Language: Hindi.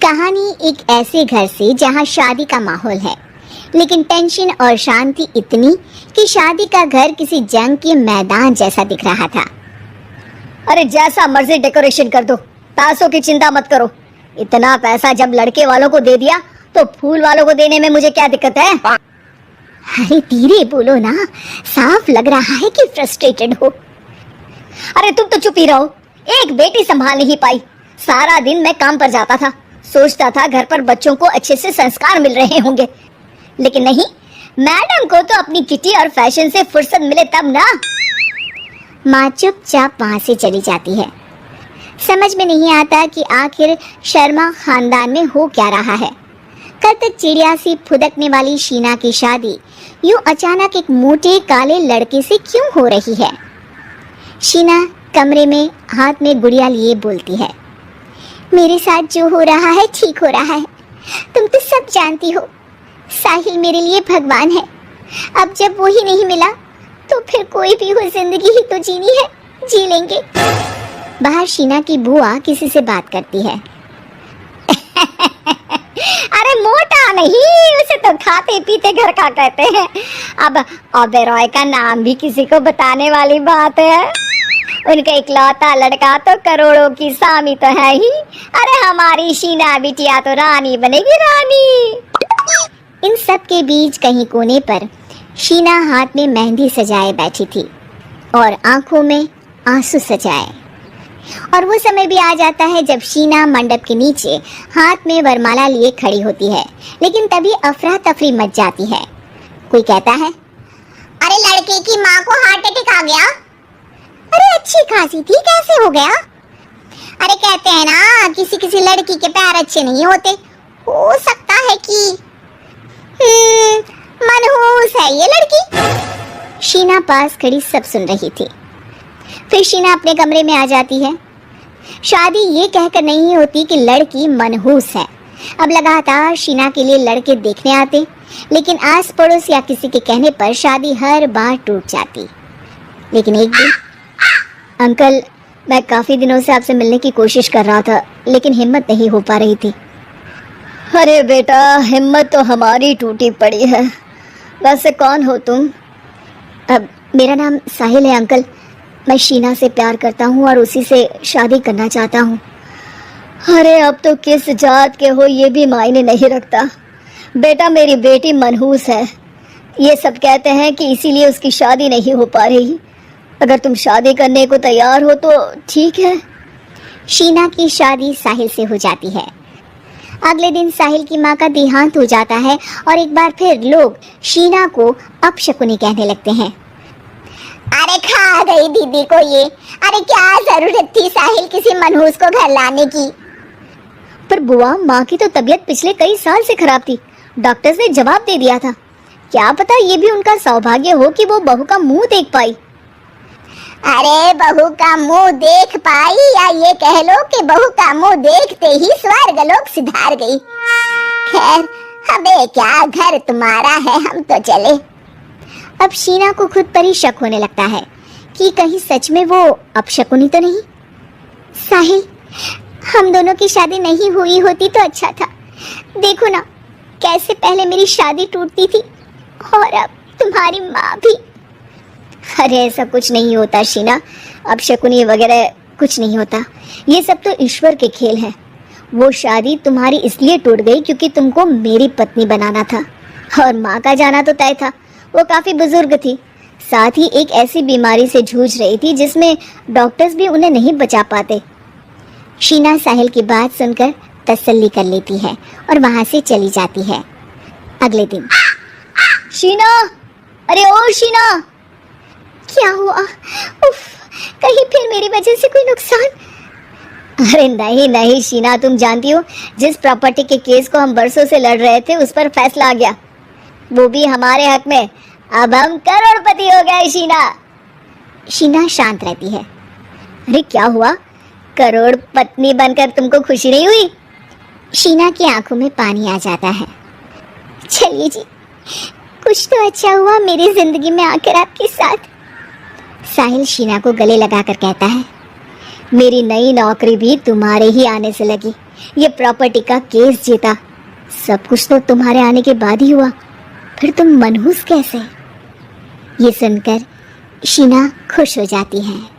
कहानी एक ऐसे घर से जहां शादी का माहौल है, लेकिन टेंशन और शांति इतनी कि शादी का घर किसी जंग के मैदान जैसा दिख रहा था। अरे जैसा मर्जी डेकोरेशन कर दो, पैसों की चिंता मत करो। इतना पैसा जब लड़के वालों को दे दिया तो फूल वालों को देने में मुझे क्या दिक्कत है? अरे धीरे बोलो ना, साफ लग रहा है कि फ्रस्ट्रेटेड हो। अरे तुम तो चुप ही रहो। एक बेटी संभाल नहीं पाई। सारा दिन मैं काम पर जाता था, सोचता था घर पर बच्चों को अच्छे से संस्कार मिल रहे होंगे, लेकिन नहीं, मैडम को तो अपनी किटी और फैशन से फुर्सत मिले तब ना। माँ चुपचाप वहां से चली जाती है। समझ में नहीं आता कि आखिर शर्मा खानदान में हो क्या रहा है। कल तक चिड़िया सी फुदकने वाली शीना की शादी यूं अचानक एक मोटे काले लड़के से क्यों हो रही है? शीना कमरे में हाथ में गुड़िया लिए बोलती है, मेरे साथ जो हो रहा है ठीक हो रहा है। तुम तो सब जानती हो, साहिल मेरे लिए भगवान है। अब जब वो ही नहीं मिला तो फिर कोई भी हो, जिंदगी ही तो जीनी है, जी लेंगे। बाहर शीना की बुआ किसी से बात करती है। अरे मोटा नहीं, उसे तो खाते पीते घर का कहते हैं। अब ओबेरॉय का नाम भी किसी को बताने वाली बात है। उनका इकलौता लड़का तो करोड़ों की स्वामी तो है ही। अरे हमारी शीना बिटिया तो रानी बनेगी, रानी। इन सब के बीच कहीं कोने पर शीना हाथ में मेहंदी सजाए बैठी थी और आंखों में आंसू सजाए। और वो समय भी आ जाता है जब शीना मंडप के नीचे हाथ में वरमाला लिए खड़ी होती है, लेकिन तभी अफरा तफरी मच जाती है। कोई कहता है, अरे लड़के की माँ को हार्ट अटैक आ गया। अरे अच्छी खासी थी, कैसे हो गया? अरे कहते हैं ना, किसी किसी लड़की के पैर अच्छे नहीं होते। हो सकता है कि मनहूस है ये लड़की। शीना पास खड़ी सब सुन रही थी। फिर शीना अपने कमरे में आ जाती है। शादी ये कहकर नहीं होती कि लड़की मनहूस है। अब लगातार शीना के लिए लड़के देखने आते, लेकिन आस पड़ोस या किसी के कहने पर शादी हर बार टूट जाती। लेकिन एक दिन, अंकल, मैं काफी दिनों से आपसे मिलने की कोशिश कर रहा था, लेकिन हिम्मत नहीं हो पा रही थी। अरे बेटा, हिम्मत तो हमारी टूटी पड़ी है। वैसे कौन हो तुम? अब मेरा नाम साहिल है अंकल। मैं शीना से प्यार करता हूँ और उसी से शादी करना चाहता हूँ। अरे अब तो किस जात के हो ये भी मायने नहीं रखता। बेटा, मेरी बेटी मनहूस है, ये सब कहते हैं कि इसीलिए उसकी शादी नहीं हो पा रही। अगर तुम शादी करने को तैयार हो तो ठीक है। शीना की शादी साहिल से हो जाती है। अगले दिन साहिल की माँ का देहांत हो जाता है और एक बार फिर लोग शीना को अपशकुनी कहने लगते हैं। अरे खा गई दीदी को ये। अरे क्या जरूरत थी साहिल किसी मनहूस को घर लाने की? पर बुआ, माँ की तो तबीयत पिछले कई साल से खराब थी। डॉक्टर्स ने जवाब दे दिया था। क्या पता ये भी उनका सौभाग्य हो कि वो बहू का मुंह देख पाई। अरे बहू का मुंह देख पाई, या ये कह लो कि बहू का मुंह देखते ही स्वर्ग लोक सिधार गई। खैर, हमें क्या, घर तुम्हारा है, हम तो चले। अब शीना को खुद पर ही शक होने लगता है कि कहीं सच में वो अपशकुनी तो नहीं। साहिल, हम दोनों की शादी नहीं हुई होती तो अच्छा था। देखो ना, कैसे पहले मेरी शादी टूटती थी और अब तुम्हारी माँ भी। अरे ऐसा कुछ नहीं होता शीना, अपशकुनी वगैरह कुछ नहीं होता। ये सब तो ईश्वर के खेल है। वो शादी तुम्हारी इसलिए टूट गई क्योंकि तुमको मेरी पत्नी बनाना था, और माँ का जाना तो तय था। वो काफ़ी बुजुर्ग थी, साथ ही एक ऐसी बीमारी से जूझ रही थी जिसमें डॉक्टर्स भी उन्हें नहीं बचा पाते। शीना साहिल की बात सुनकर तसल्ली कर लेती है और वहां से चली जाती है। अगले दिन, शीना, अरे ओ शीना, क्या हुआ? उफ, कहीं फिर मेरी वजह से कोई नुकसान? अरे नहीं नहीं शीना, तुम जानती हो, जिस प्रॉपर्टी के केस को हम बरसों से लड़ रहे थे उस पर फैसला आ गया, वो भी हमारे हक में। अब हम करोड़पति हो गए शीना। शीना शांत रहती है। अरे क्या हुआ? करोड़ पत्नी बनकर तुमको खुशी नहीं हुई? शीना की आंखों में पानी आ जाता है। चलिए जी, कुछ तो अच्छा हुआ मेरी जिंदगी में आकर आपके साथ। साहिल शीना को गले लगाकर कहता है, मेरी नई नौकरी भी तुम्हारे ही आने से लगी। ये प्रॉपर्टी का केस जीता। सब कुछ तो तुम्हारे आने के बाद ही हुआ, फिर तुम मनहूस कैसे? ये सुनकर शीना खुश हो जाती है।